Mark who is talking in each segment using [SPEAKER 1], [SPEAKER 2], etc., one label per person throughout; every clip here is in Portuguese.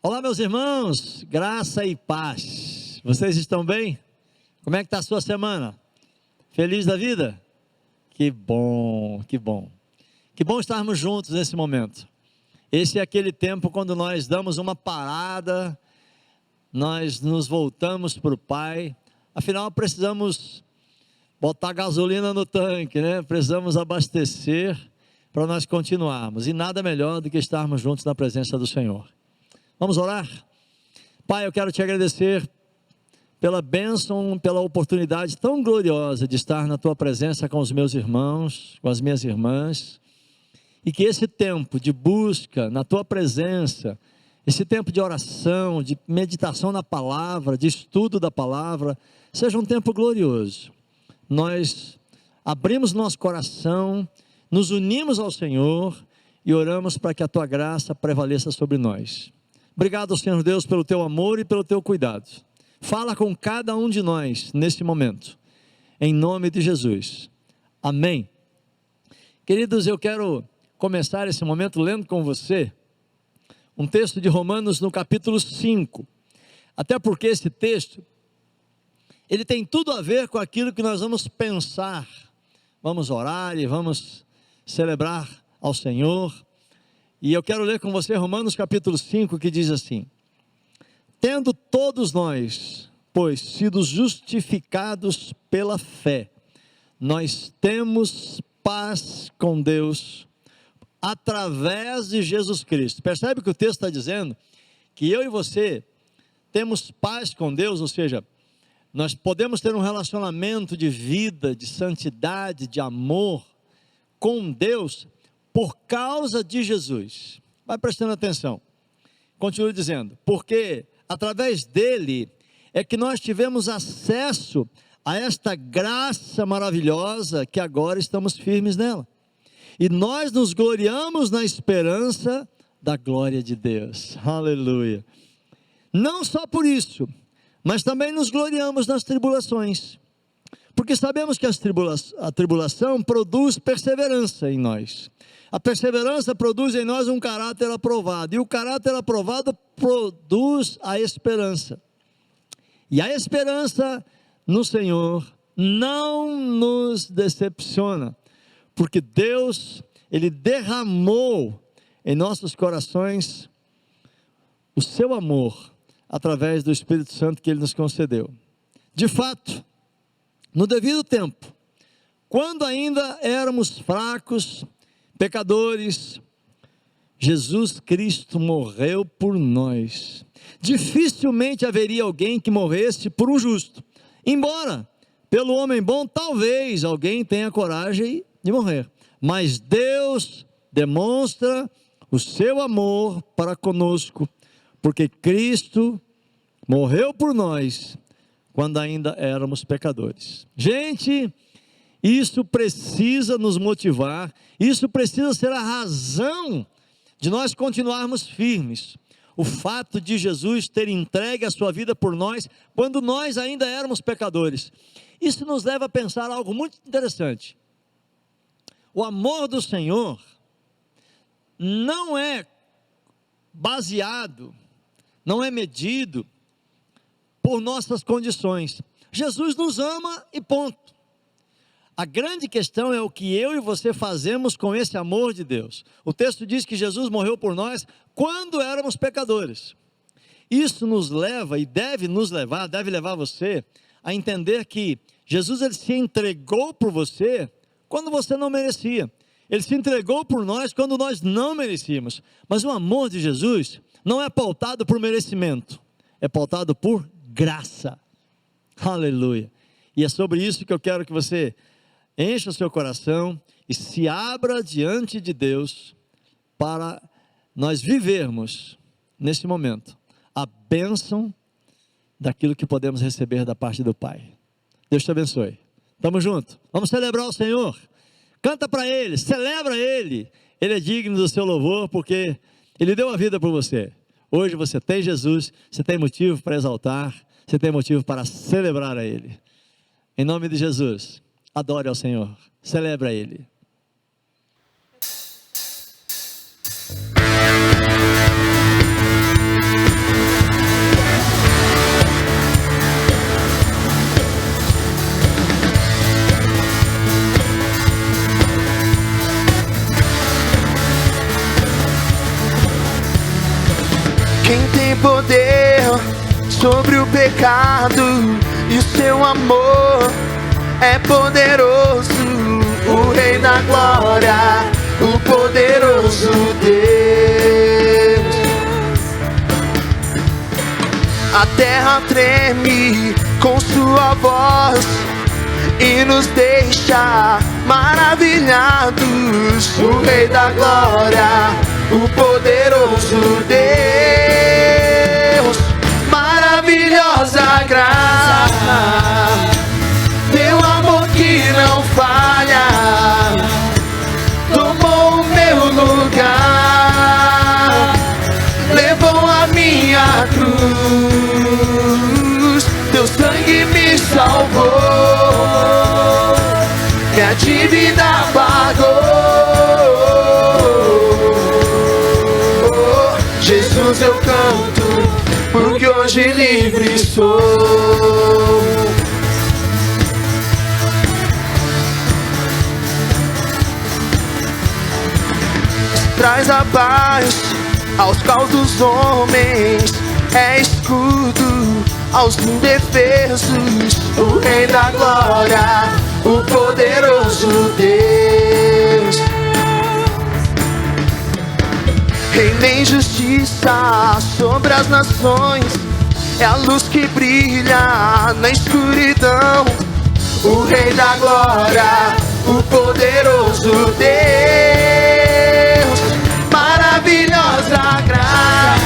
[SPEAKER 1] Olá, meus irmãos, graça e paz. Vocês estão bem? Como é que está a sua semana? Feliz da vida? Que bom, que bom. Que bom estarmos juntos nesse momento. Esse é aquele tempo quando nós damos uma parada, nós nos voltamos para o Pai. Afinal, precisamos botar gasolina no tanque, né? Precisamos abastecer para nós continuarmos. E nada melhor do que estarmos juntos na presença do Senhor. Vamos orar? Pai, eu quero te agradecer pela bênção, pela oportunidade tão gloriosa de estar na tua presença com os meus irmãos, com as minhas irmãs, e que esse tempo de busca na tua presença, esse tempo de oração, de meditação na palavra, de estudo da palavra, seja um tempo glorioso. Nós abrimos nosso coração, nos unimos ao Senhor e oramos para que a tua graça prevaleça sobre nós. Obrigado, Senhor Deus, pelo teu amor e pelo teu cuidado. Fala com cada um de nós neste momento, em nome de Jesus. Amém. Queridos, eu quero começar esse momento lendo com você um texto de Romanos no capítulo 5. Até porque esse texto, ele tem tudo a ver com aquilo que nós vamos pensar. Vamos orar e vamos celebrar ao Senhor. E eu quero ler com você Romanos capítulo 5, que diz assim: tendo todos nós, pois, sido justificados pela fé, nós temos paz com Deus, através de Jesus Cristo. Percebe que o texto está dizendo que eu e você temos paz com Deus, ou seja, nós podemos ter um relacionamento de vida, de santidade, de amor com Deus, por causa de Jesus. Vai prestando atenção. Continua dizendo, porque através dele é que nós tivemos acesso a esta graça maravilhosa que agora estamos firmes nela. E nós nos gloriamos na esperança da glória de Deus. Aleluia. Não só por isso, mas também nos gloriamos nas tribulações. Porque sabemos que a tribulação produz perseverança em nós. A perseverança produz em nós um caráter aprovado. E o caráter aprovado produz a esperança. E a esperança no Senhor não nos decepciona. Porque Deus, Ele derramou em nossos corações o seu amor através do Espírito Santo que Ele nos concedeu. De fato, no devido tempo, quando ainda éramos fracos, pecadores, Jesus Cristo morreu por nós. Dificilmente haveria alguém que morresse por um justo, embora pelo homem bom talvez alguém tenha coragem de morrer, mas Deus demonstra o seu amor para conosco, porque Cristo morreu por nós quando ainda éramos pecadores. Gente, isso precisa nos motivar, isso precisa ser a razão de nós continuarmos firmes. O fato de Jesus ter entregue a sua vida por nós, quando nós ainda éramos pecadores. Isso nos leva a pensar algo muito interessante. O amor do Senhor não é baseado, não é medido por nossas condições. Jesus nos ama e ponto. A grande questão é o que eu e você fazemos com esse amor de Deus. O texto diz que Jesus morreu por nós quando éramos pecadores. Isso nos leva e deve nos levar, deve levar você a entender que Jesus, ele se entregou por você quando você não merecia. Ele se entregou por nós quando nós não merecíamos. Mas o amor de Jesus não é pautado por merecimento, é pautado por graça. Aleluia. E é sobre isso que eu quero que você encha o seu coração e se abra diante de Deus para nós vivermos nesse momento a bênção daquilo que podemos receber da parte do Pai. Deus te abençoe. Tamo junto. Vamos celebrar o Senhor. Canta para Ele, celebra Ele. Ele é digno do seu louvor porque Ele deu a vida por você. Hoje você tem Jesus, você tem motivo para exaltar, você tem motivo para celebrar a Ele. Em nome de Jesus, adore ao Senhor, celebre a Ele.
[SPEAKER 2] Quem tem poder sobre o pecado, e o seu amor é poderoso. O Rei da Glória, o poderoso Deus. A terra treme com sua voz e nos deixa maravilhados. O Rei da Glória, o poderoso Deus. Maravilhosa graça, teu amor que não falha, tomou o meu lugar, levou a minha cruz. Teu sangue me salvou, minha dívida pagou. Jesus, eu canto, porque hoje livre sou. Traz a paz aos caos dos homens, é escudo aos indefesos. O Rei da Glória, o poderoso Deus. Reina em justiça sobre as nações, é a luz que brilha na escuridão. O Rei da Glória, o poderoso Deus. Maravilhosa graça,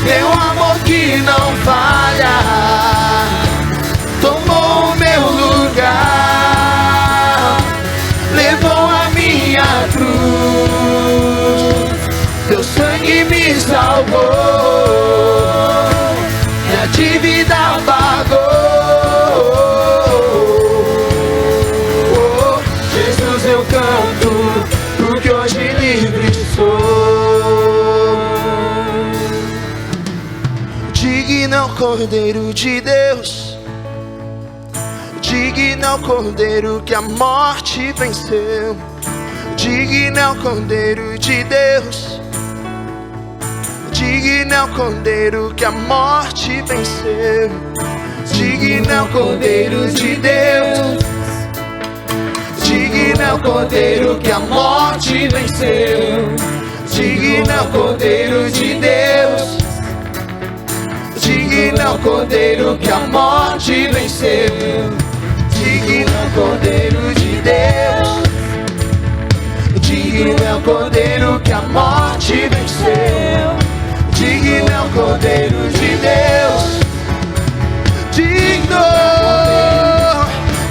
[SPEAKER 2] teu amor que não falha, tomou o meu lugar, levou a minha cruz. Teu sangue me salvou, minha dívida pagou. Jesus, eu canto, porque hoje livre sou. Digno é o Cordeiro de Deus, digno é o Cordeiro que a morte venceu. Digno é o Cordeiro de Deus, digno é o Cordeiro que a morte venceu. Digno é o Cordeiro de Deus, digno é o Cordeiro que a morte venceu. Digno é o Cordeiro de Deus, digno é o Cordeiro que a morte venceu. Digno é o Cordeiro de Deus, digno é o Cordeiro que a morte venceu. Digno é o Cordeiro de Deus, digno.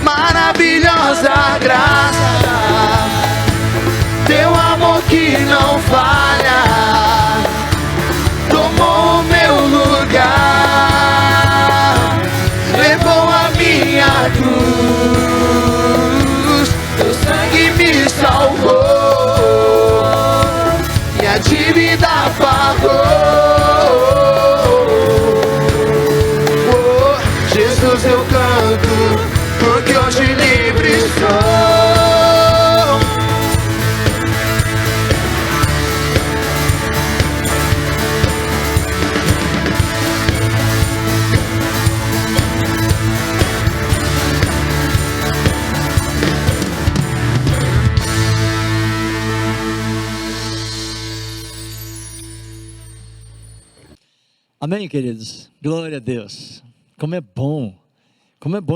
[SPEAKER 2] Maravilhosa graça, teu amor que não falha, tomou o meu lugar, levou a minha cruz. Teu sangue me salvou, minha dívida pagou. Jesus, eu canto, porque hoje livre sou.
[SPEAKER 1] Amém, queridos? Glória a Deus. Como é bom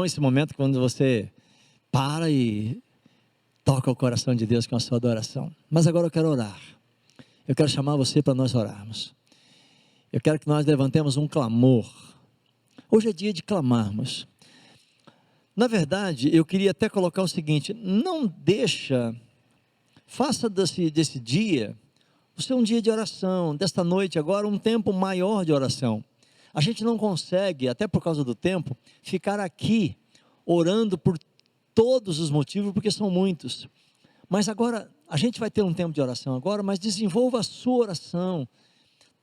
[SPEAKER 1] esse momento quando você para e toca o coração de Deus com a sua adoração. Mas agora eu quero orar. Eu quero chamar você para nós orarmos. Eu quero que nós levantemos um clamor. Hoje é dia de clamarmos. Na verdade, eu queria até colocar o seguinte: faça desse dia o seu um dia de oração, desta noite agora um tempo maior de oração. A gente não consegue, até por causa do tempo, ficar aqui orando por todos os motivos, porque são muitos. Mas agora, a gente vai ter um tempo de oração agora, mas desenvolva a sua oração.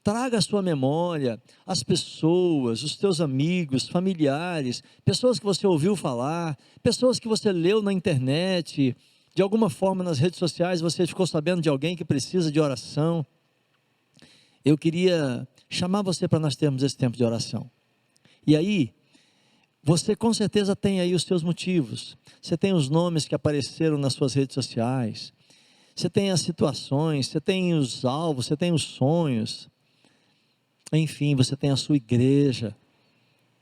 [SPEAKER 1] Traga à sua memória as pessoas, os teus amigos, familiares, pessoas que você ouviu falar, pessoas que você leu na internet, de alguma forma nas redes sociais você ficou sabendo de alguém que precisa de oração. eu queria chamar você para nós termos esse tempo de oração. E aí, você com certeza tem aí os seus motivos. Você tem os nomes que apareceram nas suas redes sociais. Você tem as situações, você tem os alvos, você tem os sonhos. Enfim, você tem a sua igreja.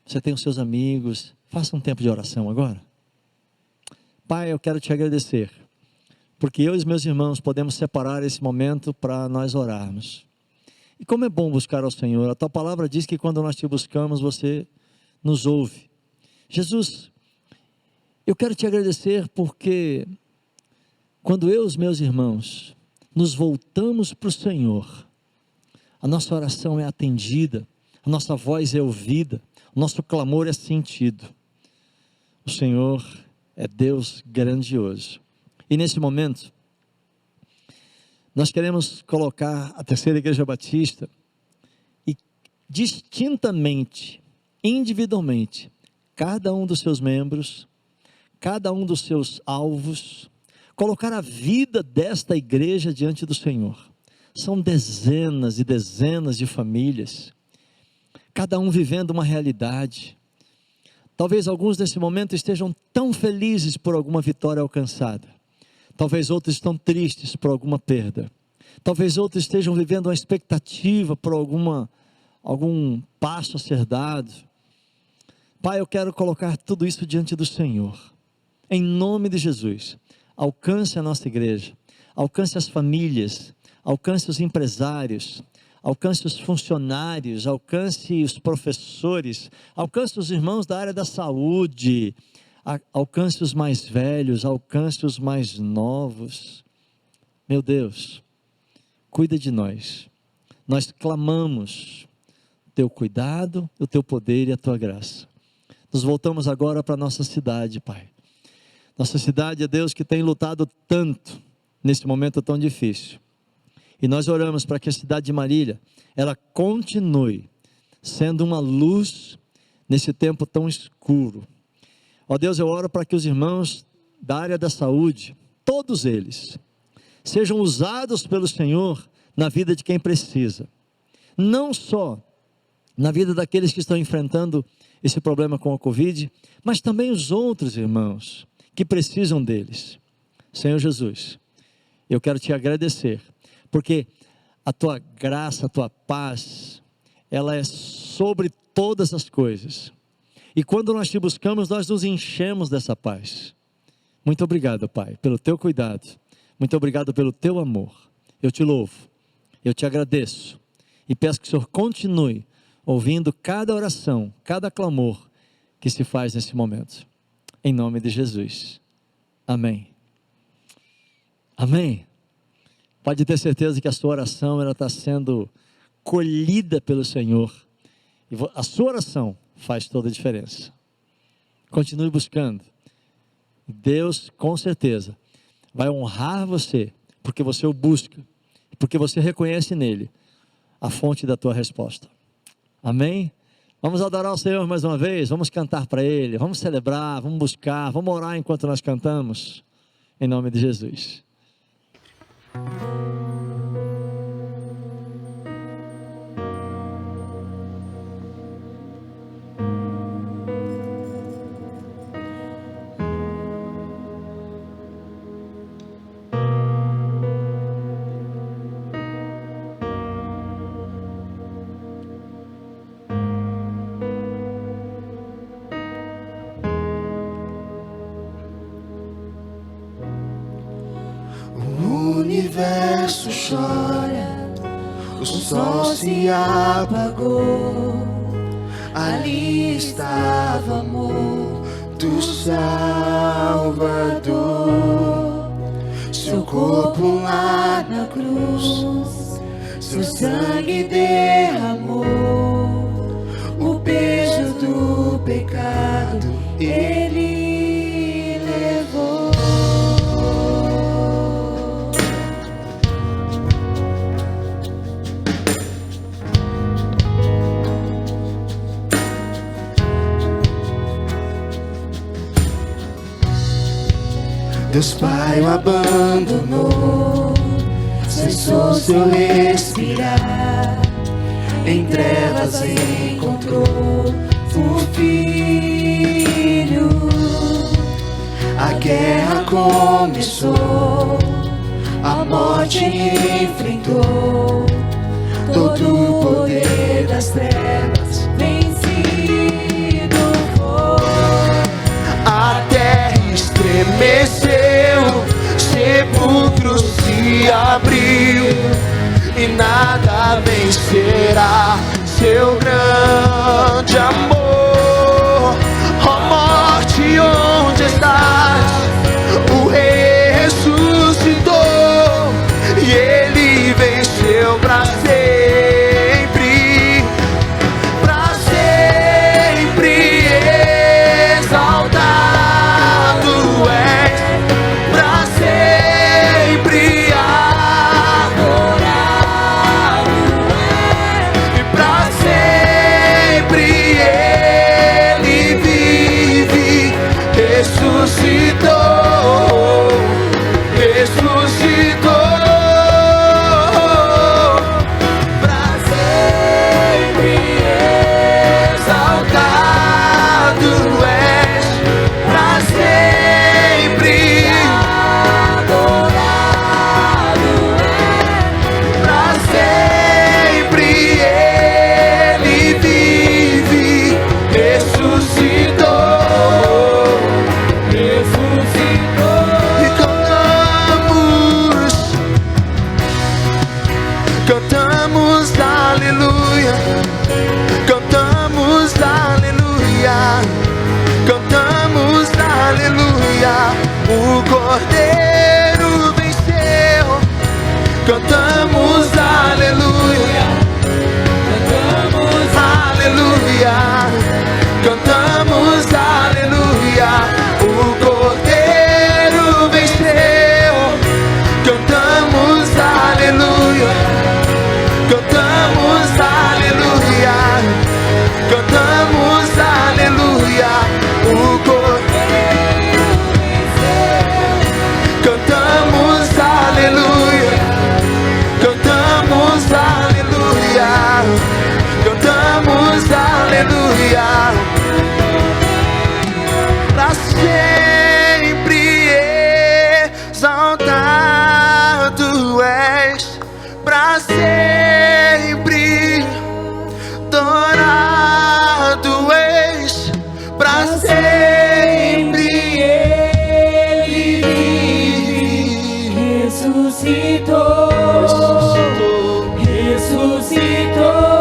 [SPEAKER 1] Você tem os seus amigos. Faça um tempo de oração agora. Pai, eu quero te agradecer, porque eu e os meus irmãos podemos separar esse momento para nós orarmos. E como é bom buscar ao Senhor. A tua palavra diz que quando nós te buscamos, você nos ouve. Jesus, eu quero te agradecer porque quando eu e os meus irmãos nos voltamos para o Senhor, a nossa oração é atendida, a nossa voz é ouvida, o nosso clamor é sentido. O Senhor é Deus grandioso. E nesse momento, nós queremos colocar a Terceira Igreja Batista e distintamente, individualmente, cada um dos seus membros, cada um dos seus alvos, colocar a vida desta igreja diante do Senhor. São dezenas e dezenas de famílias, cada um vivendo uma realidade. Talvez alguns nesse momento estejam tão felizes por alguma vitória alcançada. Talvez outros estão tristes por alguma perda. Talvez outros estejam vivendo uma expectativa por algum passo a ser dado. Pai, eu quero colocar tudo isso diante do Senhor. Em nome de Jesus, alcance a nossa igreja, alcance as famílias, alcance os empresários, alcance os funcionários, alcance os professores, alcance os irmãos da área da saúde, alcance os mais velhos, alcance os mais novos. Meu Deus, cuida de nós. Nós clamamos teu cuidado, o teu poder e a tua graça. Nos voltamos agora para a nossa cidade, Pai. Nossa cidade é Deus que tem lutado tanto nesse momento tão difícil. E nós oramos para que a cidade de Marília, ela continue sendo uma luz nesse tempo tão escuro. Ó Deus, eu oro para que os irmãos da área da saúde, todos eles, sejam usados pelo Senhor na vida de quem precisa. Não só na vida daqueles que estão enfrentando esse problema com a Covid, mas também os outros irmãos que precisam deles. Senhor Jesus, eu quero te agradecer, porque a tua graça, a tua paz, ela é sobre todas as coisas. E quando nós te buscamos, nós nos enchemos dessa paz. Muito obrigado, Pai, pelo teu cuidado. Muito obrigado pelo teu amor. Eu te louvo, eu te agradeço. E peço que o Senhor continue ouvindo cada oração, cada clamor que se faz nesse momento. Em nome de Jesus. Amém. Amém. Pode ter certeza que a sua oração ela está sendo colhida pelo Senhor. E a sua oração faz toda a diferença. Continue buscando. Deus, com certeza, vai honrar você, porque você o busca, porque você reconhece nele a fonte da tua resposta. Amém? Vamos adorar o Senhor mais uma vez, vamos cantar para Ele, vamos celebrar, vamos buscar, vamos orar enquanto nós cantamos, em nome de Jesus.
[SPEAKER 2] O universo chora, o sol se apagou. Ali estava amor do Salvador. Seu corpo lá na cruz, seu sangue derramou. O peso do pecado Ele levou. Deus Pai o abandonou, cessou seu respirar. em trevas encontrou o Filho. A guerra começou, a morte enfrentou, todo o poder das trevas vencido foi. A terra estremeceu, sepulcro se abriu, e nada vencerá seu grande amor. Ó morte, onde estás? O Rei ressuscitou, e Ele venceu pra sempre, pra sempre. Exaltado és, pra sempre adorado és, e pra sempre Ele vive, ressuscitou, ressuscitou. Pra sempre exaltado és, pra sempre adorado és, pra sempre Ele vive, ressuscitou, ressuscitou. E cantamos aleluia, cantamos aleluia, cantamos aleluia. O Cordeiro venceu, cantamos aleluia, cantamos aleluia, cantamos aleluia. O Cordeiro venceu, cantamos aleluia, cantamos aleluia, cantamos aleluia. O Cordeiro venceu, cantamos aleluia, cantamos aleluia, cantamos aleluia. Pra sempre exaltado és, pra sempre adorado és, pra sempre Ele vive, ressuscitou, ressuscitou.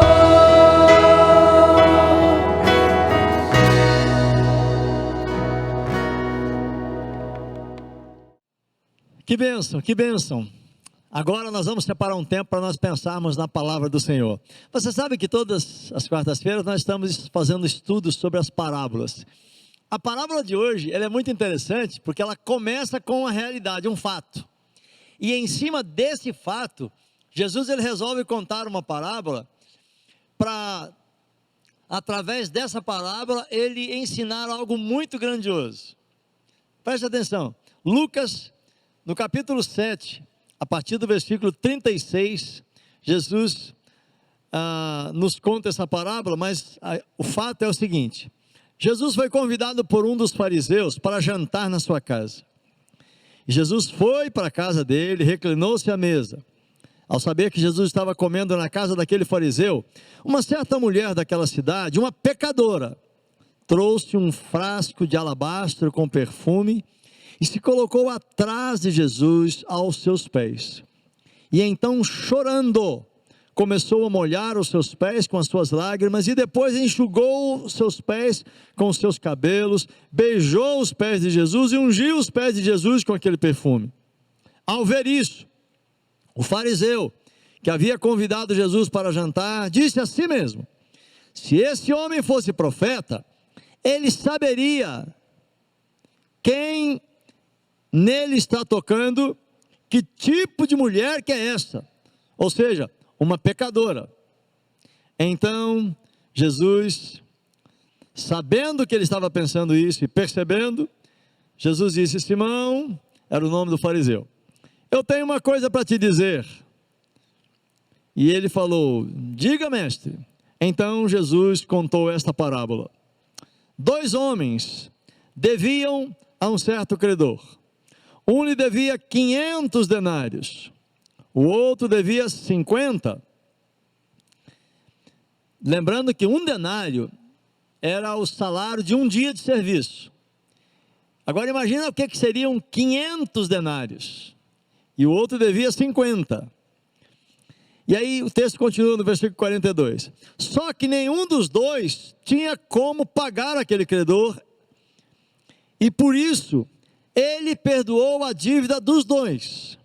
[SPEAKER 1] Que bênção, que bênção. Agora nós vamos separar um tempo para nós pensarmos na palavra do Senhor. Você sabe que todas as quartas-feiras nós estamos fazendo estudos sobre as parábolas. A parábola de hoje, ela é muito interessante porque ela começa com uma realidade, um fato. E em cima desse fato, Jesus ele resolve contar uma parábola para, através dessa parábola, ele ensinar algo muito grandioso. Preste atenção, Lucas, no capítulo 7, a partir do versículo 36, Jesus nos conta essa parábola, mas o fato é o seguinte: Jesus foi convidado por um dos fariseus para jantar na sua casa. E Jesus foi para a casa dele, reclinou-se à mesa. Ao saber que Jesus estava comendo na casa daquele fariseu, uma certa mulher daquela cidade, uma pecadora, trouxe um frasco de alabastro com perfume e se colocou atrás de Jesus aos seus pés. E então, chorando, começou a molhar os seus pés com as suas lágrimas e depois enxugou os seus pés com os seus cabelos, beijou os pés de Jesus e ungiu os pés de Jesus com aquele perfume. Ao ver isso, o fariseu, que havia convidado Jesus para jantar, disse a si mesmo: se esse homem fosse profeta, ele saberia quem nele está tocando, que tipo de mulher que é essa? Ou seja, uma pecadora. Então, Jesus, sabendo que ele estava pensando isso e percebendo, Jesus disse: Simão, era o nome do fariseu, eu tenho uma coisa para te dizer. E ele falou: diga, mestre. Então Jesus contou esta parábola. 2 homens deviam a um certo credor. Um lhe devia 500 denários, o outro devia 50. Lembrando que 1 denário era o salário de um dia de serviço. Agora imagina o que seriam 500 denários. E o outro devia 50. E aí o texto continua no versículo 42. Só que nenhum dos dois tinha como pagar aquele credor. E por isso, ele perdoou a dívida dos dois.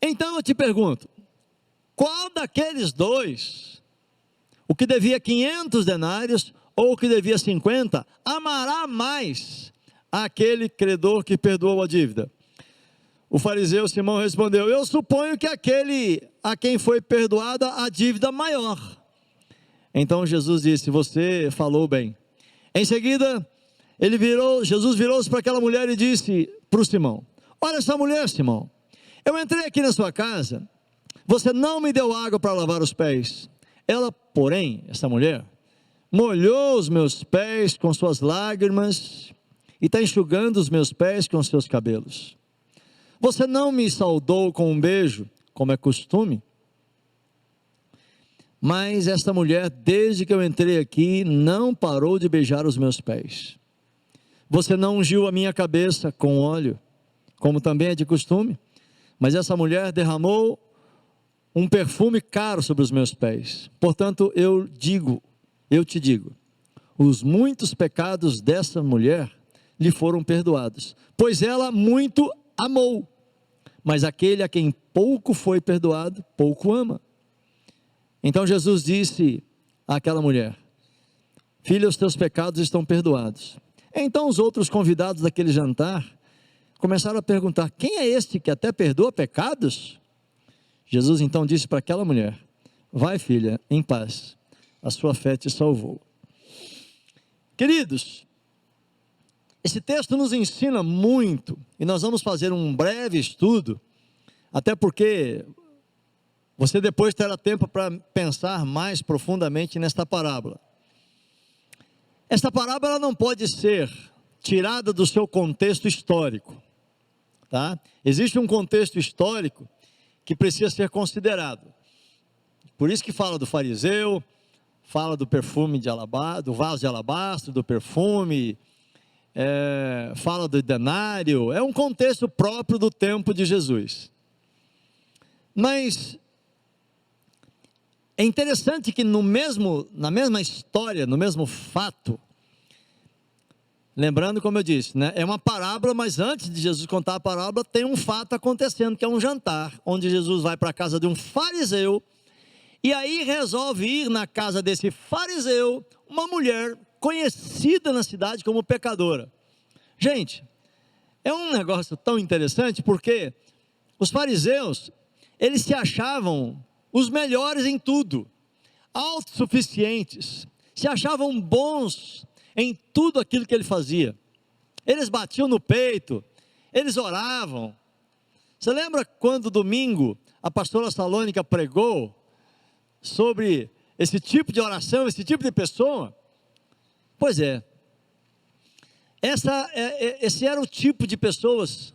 [SPEAKER 1] Então eu te pergunto, qual daqueles dois, o que devia 500 denários ou o que devia 50, amará mais aquele credor que perdoou a dívida? O fariseu Simão respondeu: eu suponho que aquele a quem foi perdoada a dívida maior. Então Jesus disse: você falou bem. Em seguida, Jesus virou-se para aquela mulher e disse para o Simão: olha essa mulher, Simão, eu entrei aqui na sua casa, você não me deu água para lavar os pés. Ela, porém, essa mulher, molhou os meus pés com suas lágrimas e está enxugando os meus pés com seus cabelos. Você não me saudou com um beijo, como é costume? Mas esta mulher, desde que eu entrei aqui, não parou de beijar os meus pés. Você não ungiu a minha cabeça com óleo, como também é de costume? Mas essa mulher derramou um perfume caro sobre os meus pés. Portanto, eu te digo, os muitos pecados dessa mulher lhe foram perdoados, pois ela muito amou. Mas aquele a quem pouco foi perdoado, pouco ama. Então Jesus disse àquela mulher: filha, os teus pecados estão perdoados. Então os outros convidados daquele jantar começaram a perguntar: quem é este que até perdoa pecados? Jesus então disse para aquela mulher: vai, filha, em paz, a sua fé te salvou. Queridos, esse texto nos ensina muito, e nós vamos fazer um breve estudo, até porque você depois terá tempo para pensar mais profundamente nesta parábola. Esta parábola não pode ser tirada do seu contexto histórico, tá? Existe um contexto histórico que precisa ser considerado. Por isso que fala do fariseu, fala do perfume de alabastro, do vaso de alabastro, do perfume, fala do denário. É um contexto próprio do tempo de Jesus. Mas é interessante que na mesma história, no mesmo fato, lembrando, como eu disse, né, é uma parábola, mas antes de Jesus contar a parábola, tem um fato acontecendo, que é um jantar, onde Jesus vai para a casa de um fariseu, e aí resolve ir na casa desse fariseu, uma mulher conhecida na cidade como pecadora. Gente, é um negócio tão interessante, porque os fariseus, eles se achavam os melhores em tudo, autossuficientes, se achavam bons em tudo aquilo que ele fazia. Eles batiam no peito, eles oravam. Você lembra quando domingo a pastora Salônica pregou sobre esse tipo de oração, esse tipo de pessoa? Pois é, esse era o tipo de pessoas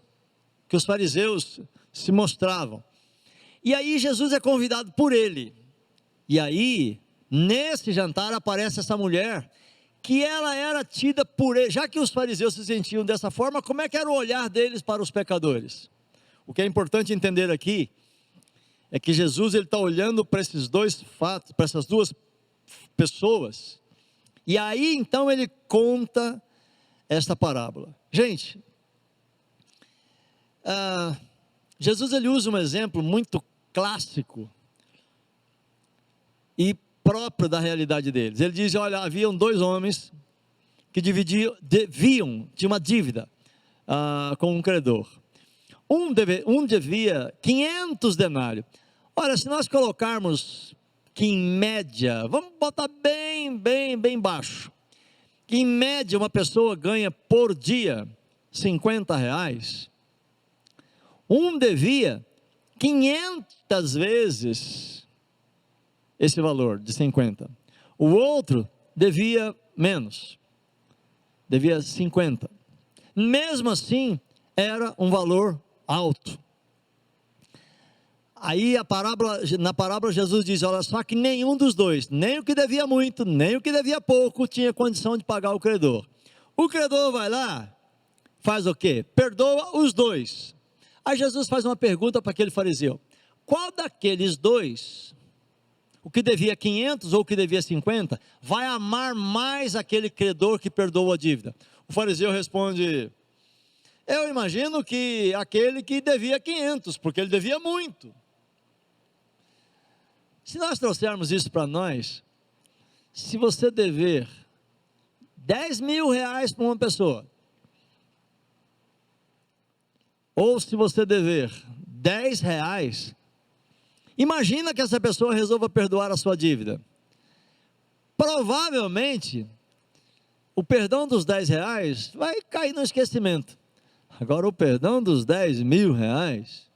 [SPEAKER 1] que os fariseus se mostravam. E aí Jesus é convidado por ele, e aí nesse jantar aparece essa mulher, que ela era tida por ele, já que os fariseus se sentiam dessa forma, como é que era o olhar deles para os pecadores? O que é importante entender aqui, é que Jesus está olhando para esses dois fatos, para essas duas pessoas, e aí então ele conta esta parábola. Gente, Jesus ele usa um exemplo muito clássico e próprio da realidade deles. Ele diz: olha, haviam 2 homens que tinha uma dívida com um credor. Um devia 500 denários. Olha, se nós colocarmos que em média, vamos botar bem baixo, que em média uma pessoa ganha por dia R$50, um devia 500 vezes esse valor de 50. O outro devia menos, devia 50. Mesmo assim, era um valor alto. Aí na parábola Jesus diz, olha só que nenhum dos dois, nem o que devia muito, nem o que devia pouco, tinha condição de pagar o credor. O credor vai lá, faz o quê? Perdoa os dois. Aí Jesus faz uma pergunta para aquele fariseu: qual daqueles dois, o que devia 500 ou o que devia 50, vai amar mais aquele credor que perdoou a dívida? O fariseu responde: eu imagino que aquele que devia 500, porque ele devia muito. Se nós trouxermos isso para nós, se você dever 10 mil reais para uma pessoa, ou se você dever 10 reais, imagina que essa pessoa resolva perdoar a sua dívida. Provavelmente, o perdão dos 10 reais vai cair no esquecimento. Agora, o perdão dos 10 mil reais,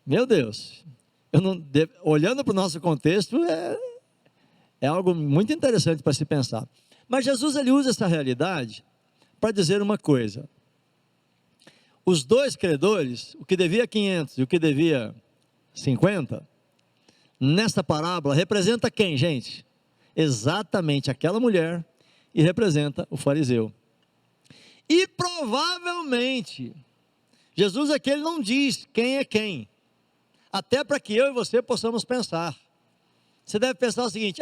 [SPEAKER 1] meu Deus, olhando para o nosso contexto, é algo muito interessante para se pensar. Mas Jesus, ele usa essa realidade para dizer uma coisa: os dois credores, o que devia 500 e o que devia 50, nessa parábola, representa quem, gente? Exatamente aquela mulher, e representa o fariseu. E provavelmente, Jesus aqui ele não diz quem é quem, até para que eu e você possamos pensar. Você deve pensar o seguinte: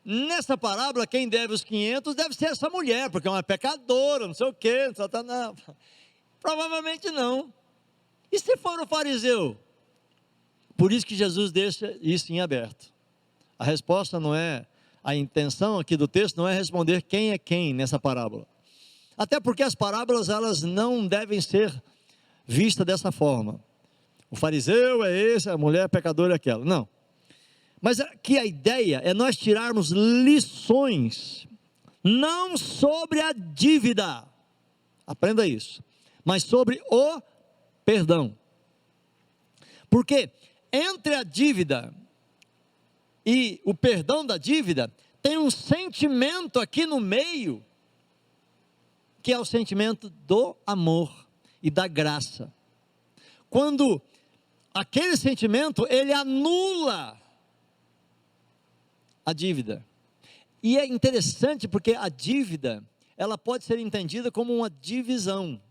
[SPEAKER 1] nessa parábola quem deve os 500 deve ser essa mulher, porque é uma pecadora, não sei o quê, não. Provavelmente não. E se for o fariseu? Por isso que Jesus deixa isso em aberto. A resposta não é, a intenção aqui do texto não é responder quem é quem nessa parábola. Até porque as parábolas, elas não devem ser vistas dessa forma. O fariseu é esse, a mulher pecadora é aquela. Não. Mas aqui a ideia é nós tirarmos lições, não sobre a dívida, aprenda isso, mas sobre o perdão. Porque entre a dívida e o perdão da dívida, tem um sentimento aqui no meio, que é o sentimento do amor e da graça. Quando aquele sentimento, ele anula a dívida. E é interessante porque a dívida, ela pode ser entendida como uma divisão.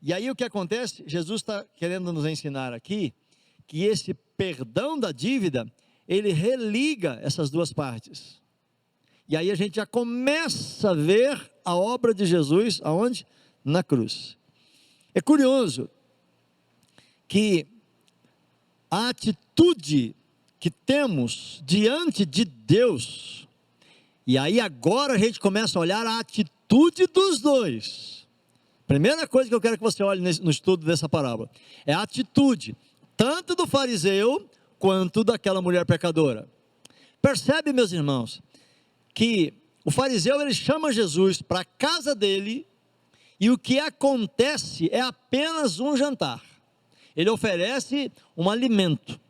[SPEAKER 1] E aí o que acontece? Jesus está querendo nos ensinar aqui, que esse perdão da dívida, ele religa essas duas partes. E aí a gente já começa a ver a obra de Jesus, aonde? Na cruz. É curioso que a atitude que temos diante de Deus, e aí agora a gente começa a olhar a atitude dos dois. Primeira coisa que eu quero que você olhe no estudo dessa parábola, é a atitude, tanto do fariseu, quanto daquela mulher pecadora. Percebe, meus irmãos, que o fariseu, ele chama Jesus para a casa dele, e o que acontece é apenas um jantar. Ele oferece um alimento.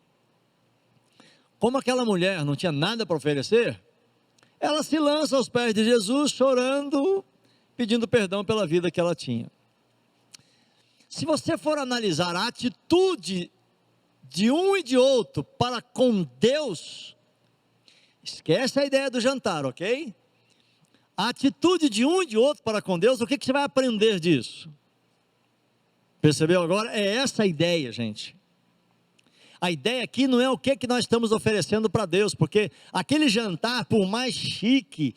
[SPEAKER 1] Como aquela mulher não tinha nada para oferecer, ela se lança aos pés de Jesus, chorando, pedindo perdão pela vida que ela tinha. Se você for analisar a atitude de um e de outro para com Deus, esquece a ideia do jantar, ok? A atitude de um e de outro para com Deus, o que você vai aprender disso? Percebeu agora? É essa a ideia, gente. A ideia aqui não é o que nós estamos oferecendo para Deus, porque aquele jantar, por mais chique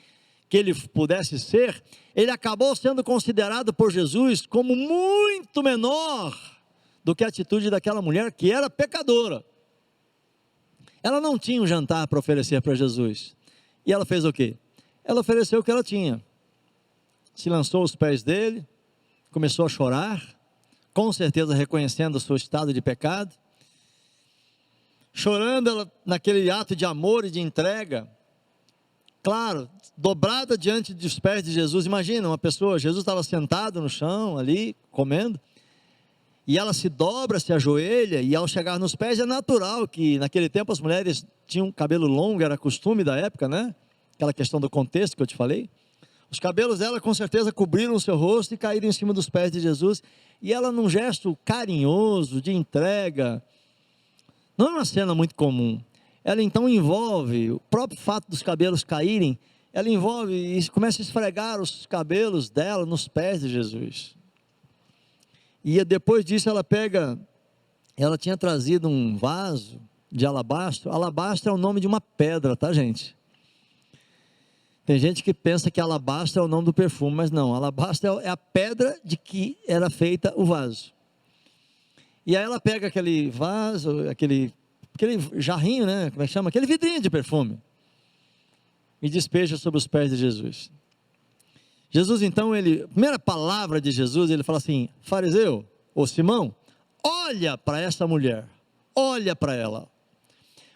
[SPEAKER 1] que ele pudesse ser, ele acabou sendo considerado por Jesus como muito menor do que a atitude daquela mulher que era pecadora. Ela não tinha um jantar para oferecer para Jesus, e ela fez o quê? Ela ofereceu o que ela tinha, se lançou aos pés dele, começou a chorar, com certeza reconhecendo o seu estado de pecado, chorando ela, naquele ato de amor e de entrega, claro, dobrada diante dos pés de Jesus. Imagina uma pessoa, Jesus estava sentado no chão ali, comendo, e ela se dobra, se ajoelha, e ao chegar nos pés é natural que naquele tempo as mulheres tinham cabelo longo, era costume da época, né? Aquela questão do contexto que eu te falei. Os cabelos dela com certeza cobriram o seu rosto e caíram em cima dos pés de Jesus, e ela num gesto carinhoso, de entrega, não é uma cena muito comum. Ela então envolve, o próprio fato dos cabelos caírem, ela envolve e começa a esfregar os cabelos dela nos pés de Jesus. E depois disso ela tinha trazido um vaso de alabastro. Alabastro é o nome de uma pedra, tá, gente? Tem gente que pensa que alabastro é o nome do perfume, mas não, alabastro é a pedra de que era feita o vaso. E aí ela pega aquele vaso, aquele jarrinho, né? Como é que chama? Aquele vidrinho de perfume. E despeja sobre os pés de Jesus. Jesus então, a primeira palavra de Jesus, ele fala assim: fariseu, ou Simão, olha para essa mulher, olha para ela.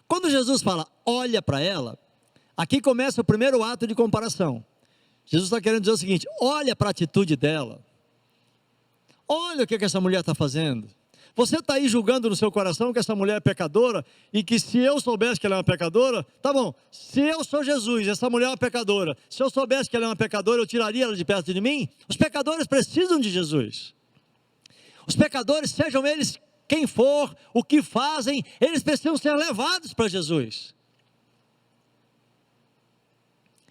[SPEAKER 1] Quando Jesus fala, olha para ela, aqui começa o primeiro ato de comparação. Jesus está querendo dizer o seguinte: olha para a atitude dela, olha o que essa mulher está fazendo. Você está aí julgando no seu coração que essa mulher é pecadora, e que se eu soubesse que ela é uma pecadora, tá bom, se eu sou Jesus, essa mulher é uma pecadora, se eu soubesse que ela é uma pecadora, eu tiraria ela de perto de mim? Os pecadores precisam de Jesus. Os pecadores, sejam eles quem for, o que fazem, eles precisam ser levados para Jesus,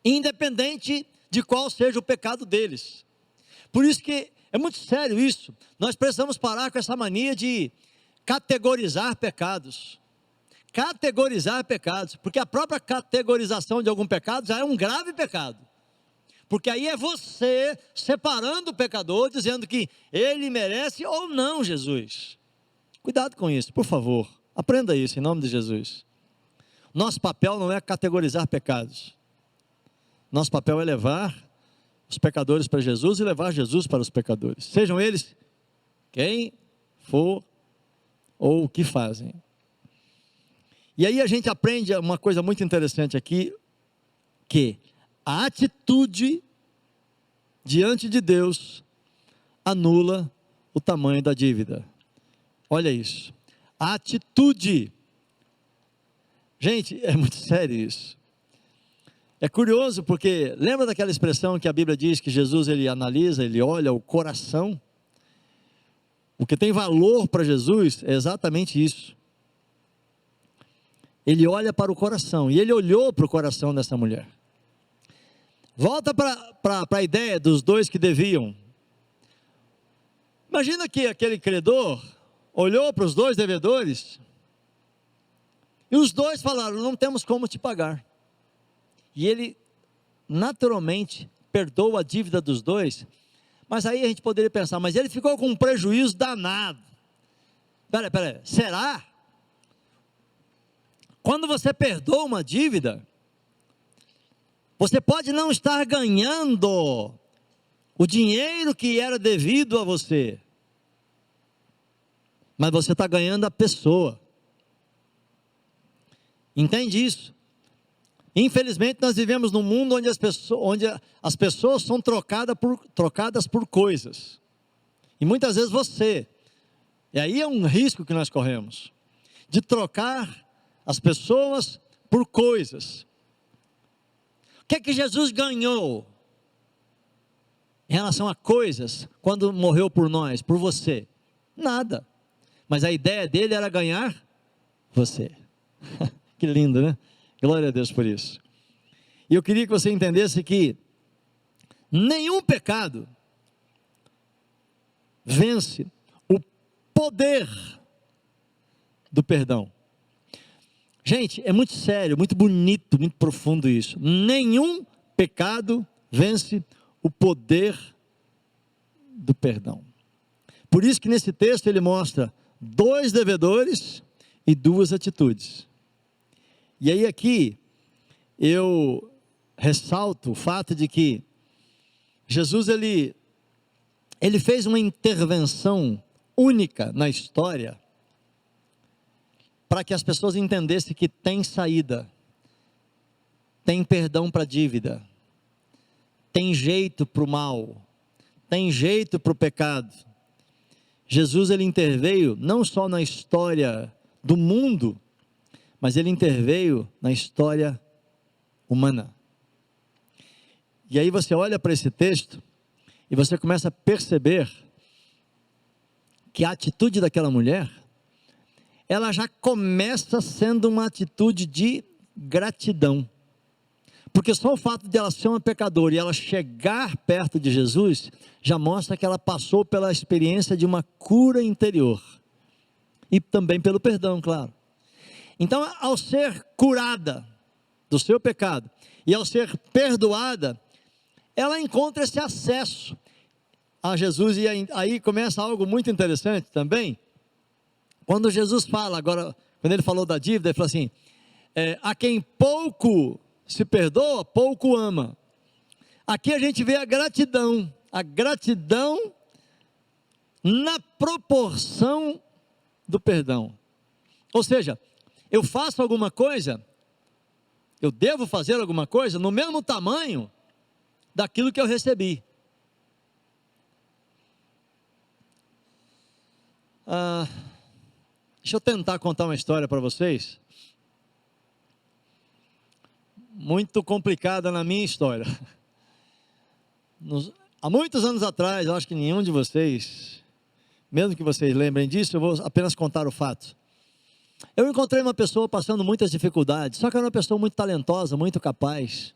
[SPEAKER 1] independente de qual seja o pecado deles. Por isso que é muito sério isso. Nós precisamos parar com essa mania de categorizar pecados. Categorizar pecados, porque a própria categorização de algum pecado já é um grave pecado. Porque aí é você separando o pecador, dizendo que ele merece ou não Jesus. Cuidado com isso, por favor. Aprenda isso em nome de Jesus. Nosso papel não é categorizar pecados. Nosso papel é levar os pecadores para Jesus e levar Jesus para os pecadores, sejam eles quem for ou o que fazem. E aí a gente aprende uma coisa muito interessante aqui, que a atitude diante de Deus anula o tamanho da dívida. Olha isso, a atitude. Gente, é muito sério isso. É curioso porque, lembra daquela expressão que a Bíblia diz que Jesus ele analisa, ele olha o coração? O que tem valor para Jesus é exatamente isso. Ele olha para o coração, e ele olhou para o coração dessa mulher. Volta para a ideia dos dois que deviam. Imagina que aquele credor olhou para os dois devedores, e os dois falaram: não temos como te pagar. E ele naturalmente perdoa a dívida dos dois. Mas aí a gente poderia pensar: mas ele ficou com um prejuízo danado. Peraí, será? Quando você perdoa uma dívida, você pode não estar ganhando o dinheiro que era devido a você, mas você está ganhando a pessoa. Entende isso? Infelizmente nós vivemos num mundo onde as pessoas são trocadas por coisas. E muitas vezes e aí é um risco que nós corremos, de trocar as pessoas por coisas. O que é que Jesus ganhou em relação a coisas quando morreu por nós, por você? Nada. Mas a ideia dele era ganhar você. Que lindo, né? Glória a Deus por isso. E eu queria que você entendesse que nenhum pecado vence o poder do perdão. Gente, é muito sério, muito bonito, muito profundo isso. Nenhum pecado vence o poder do perdão. Por isso que nesse texto ele mostra 2 devedores e 2 atitudes. E aí aqui eu ressalto o fato de que Jesus ele fez uma intervenção única na história para que as pessoas entendessem que tem saída, tem perdão para a dívida, tem jeito para o mal, tem jeito para o pecado. Jesus, ele interveio não só na história do mundo, mas ele interveio na história humana. E aí você olha para esse texto e você começa a perceber que a atitude daquela mulher, ela já começa sendo uma atitude de gratidão. Porque só o fato de ela ser uma pecadora e ela chegar perto de Jesus, já mostra que ela passou pela experiência de uma cura interior. E também pelo perdão, claro. Então, ao ser curada do seu pecado, e ao ser perdoada, ela encontra esse acesso a Jesus. E aí começa algo muito interessante também. Quando Jesus fala, agora, quando ele falou da dívida, ele falou assim, a quem pouco se perdoa, pouco ama. Aqui a gente vê a gratidão na proporção do perdão. Ou seja, eu faço alguma coisa, eu devo fazer alguma coisa no mesmo tamanho daquilo que eu recebi. Deixa eu tentar contar uma história para vocês, muito complicada na minha história. Há muitos anos atrás, eu acho que nenhum de vocês, mesmo que vocês lembrem disso, eu vou apenas contar o fato. Eu encontrei uma pessoa passando muitas dificuldades, só que era uma pessoa muito talentosa, muito capaz.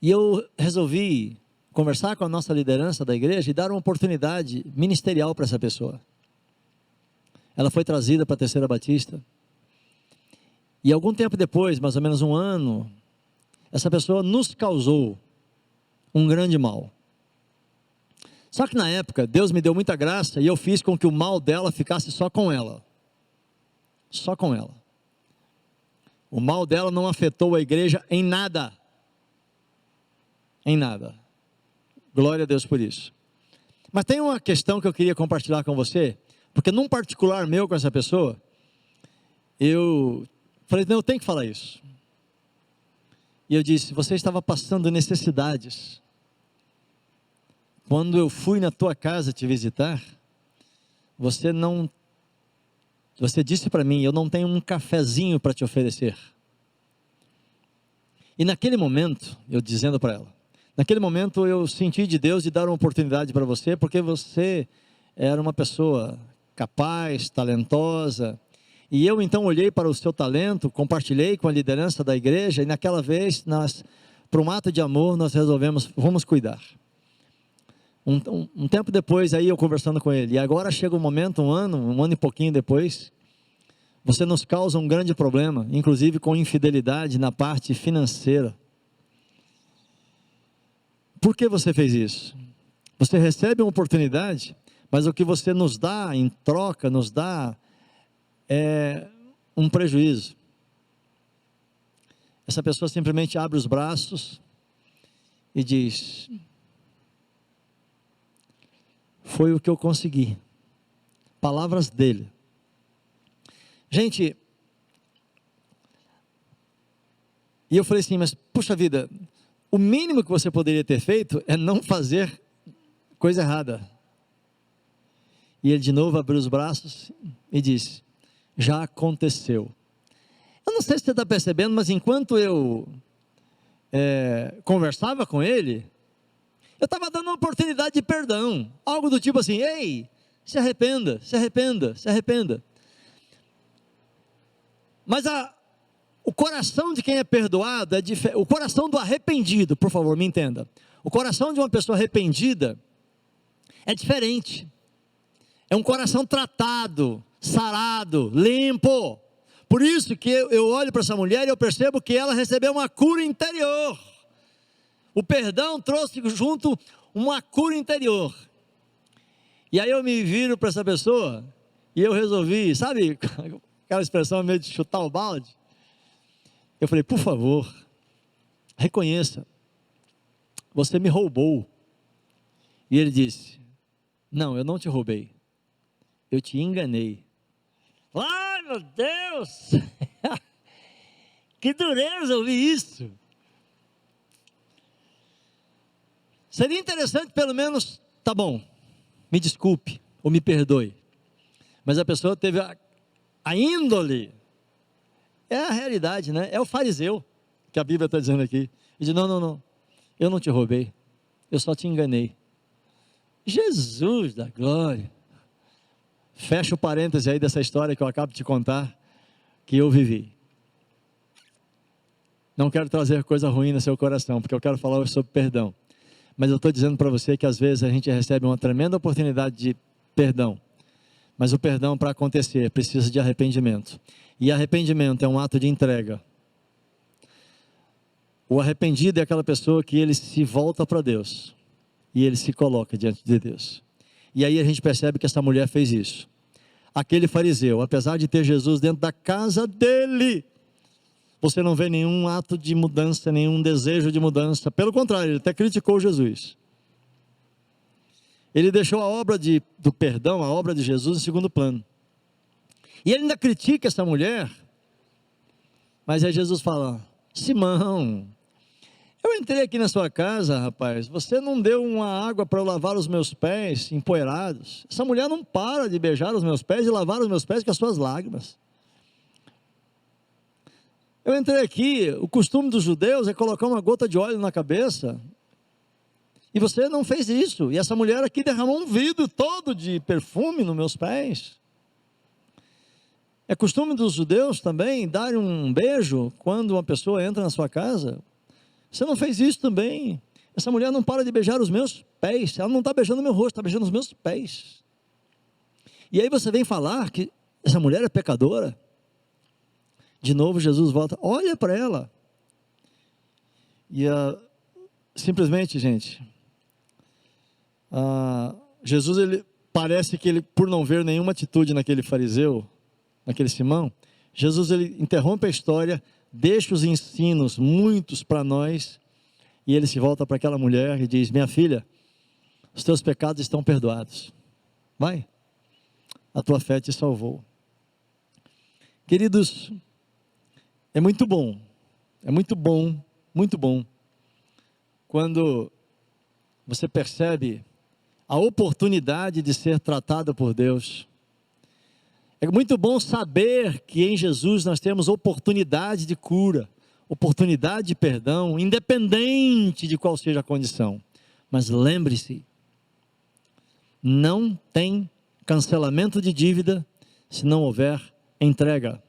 [SPEAKER 1] E eu resolvi conversar com a nossa liderança da igreja e dar uma oportunidade ministerial para essa pessoa. Ela foi trazida para a Terceira Batista. E algum tempo depois, mais ou menos um ano, essa pessoa nos causou um grande mal. Só que na época, Deus me deu muita graça e eu fiz com que o mal dela ficasse só com ela. Só com ela. O mal dela não afetou a igreja em nada. Em nada. Glória a Deus por isso. Mas tem uma questão que eu queria compartilhar com você, porque num particular meu com essa pessoa, eu falei, não, eu tenho que falar isso. E eu disse, você estava passando necessidades. Quando eu fui na tua casa te visitar, você disse para mim, eu não tenho um cafezinho para te oferecer. E naquele momento, eu dizendo para ela, naquele momento eu senti de Deus de dar uma oportunidade para você, porque você era uma pessoa capaz, talentosa, e eu então olhei para o seu talento, compartilhei com a liderança da igreja, e naquela vez, por um ato de amor, nós resolvemos, vamos cuidar. Um tempo depois, aí eu conversando com ele, e agora chega um momento, um ano e pouquinho depois, você nos causa um grande problema, inclusive com infidelidade na parte financeira. Por que você fez isso? Você recebe uma oportunidade, mas o que você nos dá em troca, nos dá um prejuízo. Essa pessoa simplesmente abre os braços e diz, foi o que eu consegui. Palavras dele. Gente, e eu falei assim, mas puxa vida, o mínimo que você poderia ter feito é não fazer coisa errada. E ele de novo abriu os braços e disse, já aconteceu. Eu não sei se você está percebendo, mas enquanto eu conversava com ele, eu estava dando uma oportunidade de perdão, algo do tipo assim, ei, se arrependa, se arrependa, se arrependa. Mas o coração de quem é perdoado, o coração do arrependido, por favor, me entenda, o coração de uma pessoa arrependida é diferente, é um coração tratado, sarado, limpo. Por isso que eu olho para essa mulher e eu percebo que ela recebeu uma cura interior. O perdão trouxe junto uma cura interior. E aí eu me viro para essa pessoa e eu resolvi, sabe aquela expressão meio de chutar o balde? Eu falei, por favor, reconheça, você me roubou. E ele disse, não, eu não te roubei, eu te enganei. Ai meu Deus, que dureza ouvir isso. Seria interessante pelo menos, tá bom, me desculpe ou me perdoe. Mas a pessoa teve a índole, é a realidade, né? É o fariseu, que a Bíblia está dizendo aqui. E diz, não, eu não te roubei, eu só te enganei. Jesus da glória. Fecha o parêntese aí dessa história que eu acabo de te contar, que eu vivi. Não quero trazer coisa ruim no seu coração, porque eu quero falar hoje sobre perdão. Mas eu estou dizendo para você que às vezes a gente recebe uma tremenda oportunidade de perdão. Mas o perdão, para acontecer, precisa de arrependimento. E arrependimento é um ato de entrega. O arrependido é aquela pessoa que ele se volta para Deus. E ele se coloca diante de Deus. E aí a gente percebe que essa mulher fez isso. Aquele fariseu, apesar de ter Jesus dentro da casa dele, você não vê nenhum ato de mudança, nenhum desejo de mudança. Pelo contrário, ele até criticou Jesus. Ele deixou a obra do perdão, a obra de Jesus em segundo plano. E ele ainda critica essa mulher. Mas aí Jesus fala, Simão, eu entrei aqui na sua casa, rapaz, você não deu uma água para eu lavar os meus pés empoeirados. Essa mulher não para de beijar os meus pés e lavar os meus pés com as suas lágrimas. Eu entrei aqui, o costume dos judeus é colocar uma gota de óleo na cabeça, e você não fez isso, e essa mulher aqui derramou um vidro todo de perfume nos meus pés. É costume dos judeus também dar um beijo quando uma pessoa entra na sua casa. Você não fez isso também. Essa mulher não para de beijar os meus pés, ela não está beijando o meu rosto, está beijando os meus pés. E aí você vem falar que essa mulher é pecadora. De novo Jesus volta, olha para ela. E simplesmente, gente, Jesus, ele parece que ele, por não ver nenhuma atitude naquele fariseu, naquele Simão, Jesus, ele interrompe a história, deixa os ensinos, muitos para nós, e ele se volta para aquela mulher e diz, minha filha, os teus pecados estão perdoados, vai, a tua fé te salvou. Queridos, é muito bom, muito bom, quando você percebe a oportunidade de ser tratado por Deus. É muito bom saber que em Jesus nós temos oportunidade de cura, oportunidade de perdão, independente de qual seja a condição. Mas lembre-se, não tem cancelamento de dívida se não houver entrega.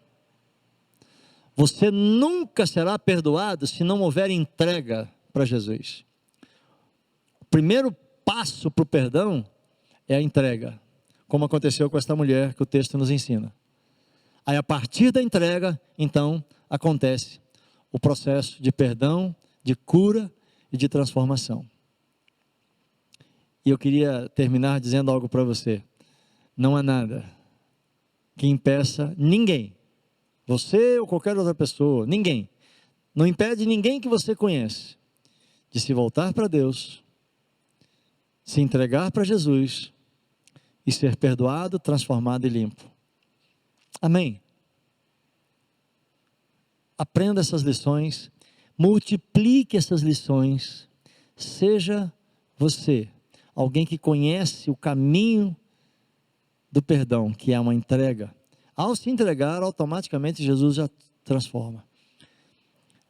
[SPEAKER 1] Você nunca será perdoado se não houver entrega para Jesus. O primeiro passo para o perdão é a entrega, como aconteceu com esta mulher que o texto nos ensina. Aí a partir da entrega, então, acontece o processo de perdão, de cura e de transformação. E eu queria terminar dizendo algo para você. Não há nada que impeça ninguém, você ou qualquer outra pessoa, ninguém, não impede ninguém que você conhece, de se voltar para Deus, se entregar para Jesus e ser perdoado, transformado e limpo. Amém? Aprenda essas lições, multiplique essas lições, seja você alguém que conhece o caminho do perdão, que é uma entrega. Ao se entregar, automaticamente Jesus já transforma.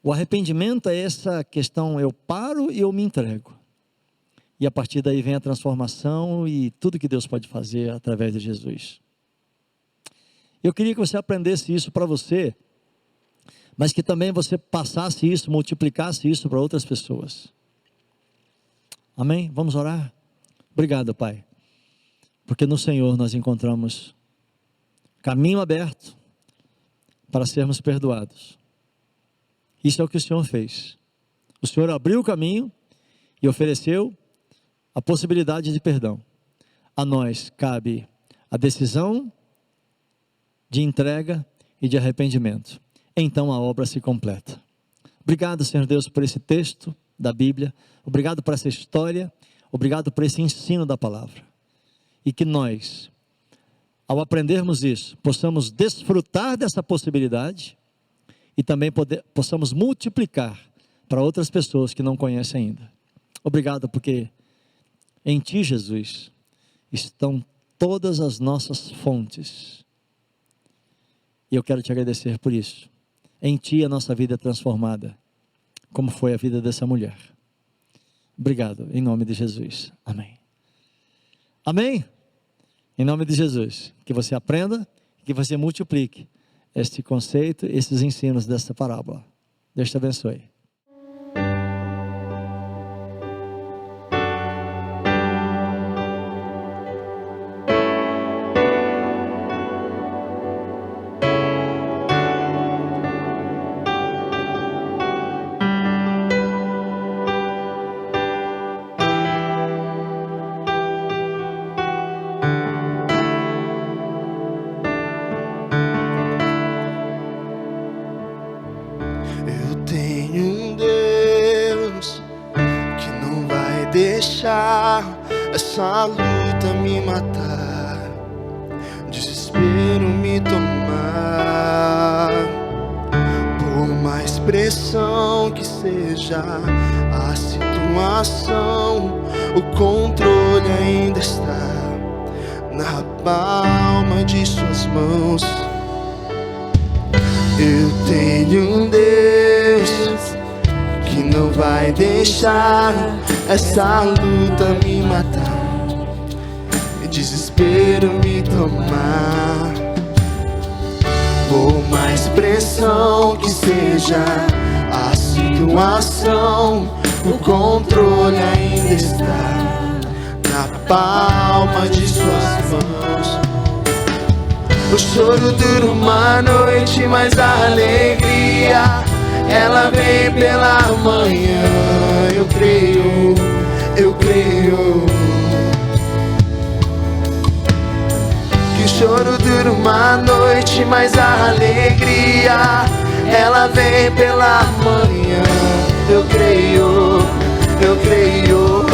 [SPEAKER 1] O arrependimento é essa questão, eu paro e eu me entrego. E a partir daí vem a transformação e tudo que Deus pode fazer através de Jesus. Eu queria que você aprendesse isso para você, mas que também você passasse isso, multiplicasse isso para outras pessoas. Amém? Vamos orar? Obrigado, Pai, porque no Senhor nós encontramos caminho aberto para sermos perdoados. Isso é o que o Senhor fez. O Senhor abriu o caminho e ofereceu a possibilidade de perdão. A nós cabe a decisão de entrega e de arrependimento. Então a obra se completa. Obrigado, Senhor Deus, por esse texto da Bíblia. Obrigado por essa história. Obrigado por esse ensino da palavra. E que nós, ao aprendermos isso, possamos desfrutar dessa possibilidade e também possamos multiplicar para outras pessoas que não conhecem ainda. Obrigado porque em Ti, Jesus, estão todas as nossas fontes. E eu quero te agradecer por isso. Em Ti a nossa vida é transformada, como foi a vida dessa mulher. Obrigado, em nome de Jesus. Amém. Amém? Em nome de Jesus. Que você aprenda, que você multiplique este conceito, esses ensinos desta parábola. Deus te abençoe.
[SPEAKER 2] Essa luta me matar, desespero me tomar. Por mais pressão que seja a situação, o controle ainda está na palma de suas mãos. Eu tenho um Deus que não vai deixar essa luta me matar, desespero me tomar. Por mais pressão que seja a situação, o controle ainda está na palma de suas mãos. O choro dura uma noite, mas a alegria ela vem pela manhã. Eu creio, eu creio. Que o choro dura uma noite, mas a alegria ela vem pela manhã. Eu creio, eu creio.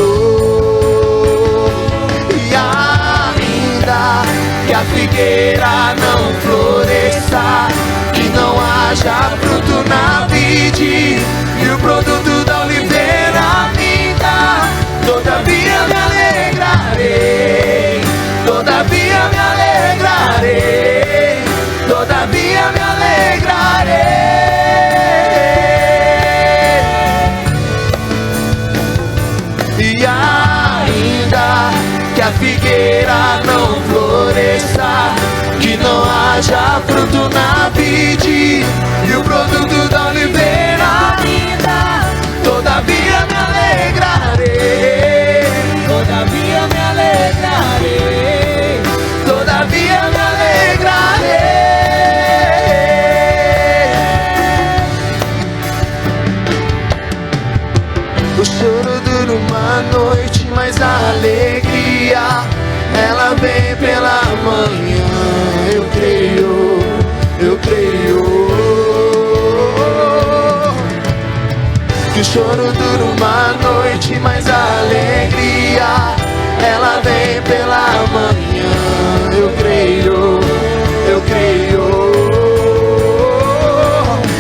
[SPEAKER 2] E ainda que a figueira não floresça, que não haja fruto na vide e o produto da oliveira minta, todavia me alegrarei, todavia me alegrarei, todavia me alegrarei. E ainda que a figueira não floresça, que não haja fruto na vide e o produto da oliveira ainda, todavia me alegrarei, todavia me alegrarei, todavia me alegrarei. O choro dura uma noite, mas a alegria ela vem pela manhã. Eu creio, eu creio. Que o choro dura uma noite, mas a alegria ela vem pela manhã. Eu creio, eu creio.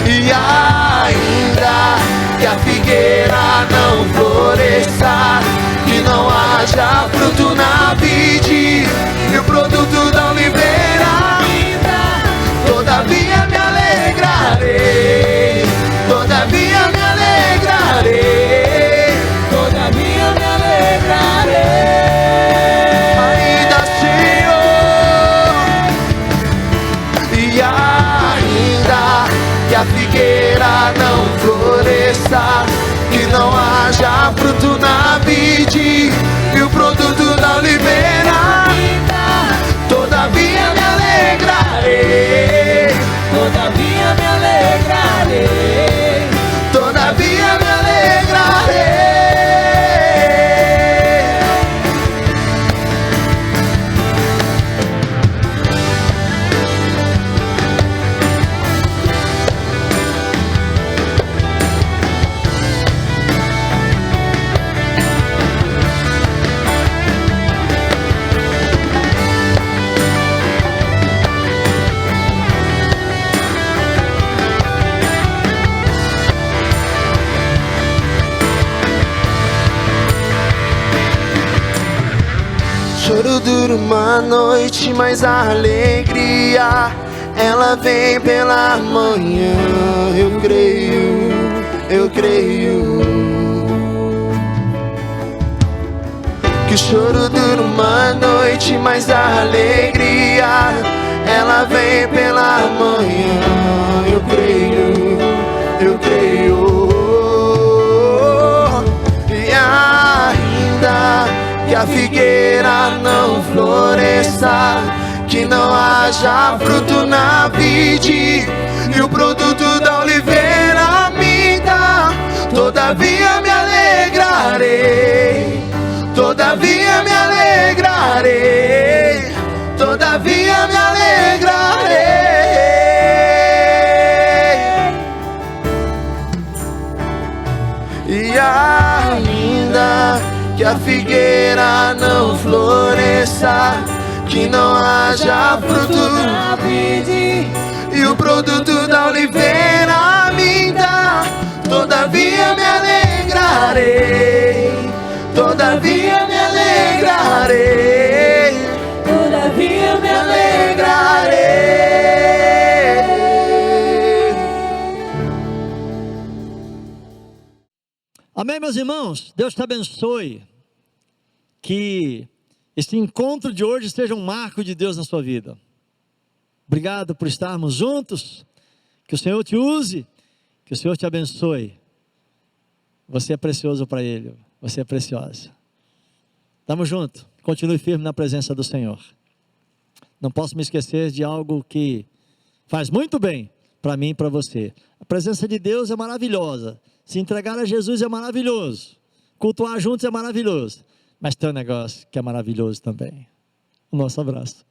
[SPEAKER 2] E ainda que a figueira não floresça, que não haja fruto na vide e o produto da oliveira ainda, todavia me alegrarei, todavia me alegrarei, todavia me alegrarei. Ainda Senhor, e ainda que a figueira não floresça, que não haja fruto na vide e o produto da oliveira ainda, todavia me alegrarei, todavia me alegrarei, todavia me alegrarei. choro dura uma noite, mas a alegria ela vem pela manhã. Eu creio, eu creio. Que o choro dura uma noite, mas a alegria ela vem pela manhã. Eu creio, eu creio. E ainda que a figueira não floresça, que não haja fruto na vide, e o produto da oliveira minta, todavia me alegrarei, todavia me alegrarei, todavia me alegrarei. E ainda que a figueira não floresça, que não haja fruto na vide, e o produto da oliveira minta, todavia me alegrarei, todavia me alegrarei, todavia me alegrarei.
[SPEAKER 1] Amém, meus irmãos? Deus te abençoe. Que esse encontro de hoje seja um marco de Deus na sua vida. Obrigado por estarmos juntos. Que o Senhor te use, que o Senhor te abençoe. Você é precioso para Ele, você é preciosa. Estamos juntos, continue firme na presença do Senhor. Não posso me esquecer de algo que faz muito bem para mim e para você. A presença de Deus é maravilhosa. Se entregar a Jesus é maravilhoso. Cultuar juntos é maravilhoso. Mas tem um negócio que é maravilhoso também. O nosso abraço.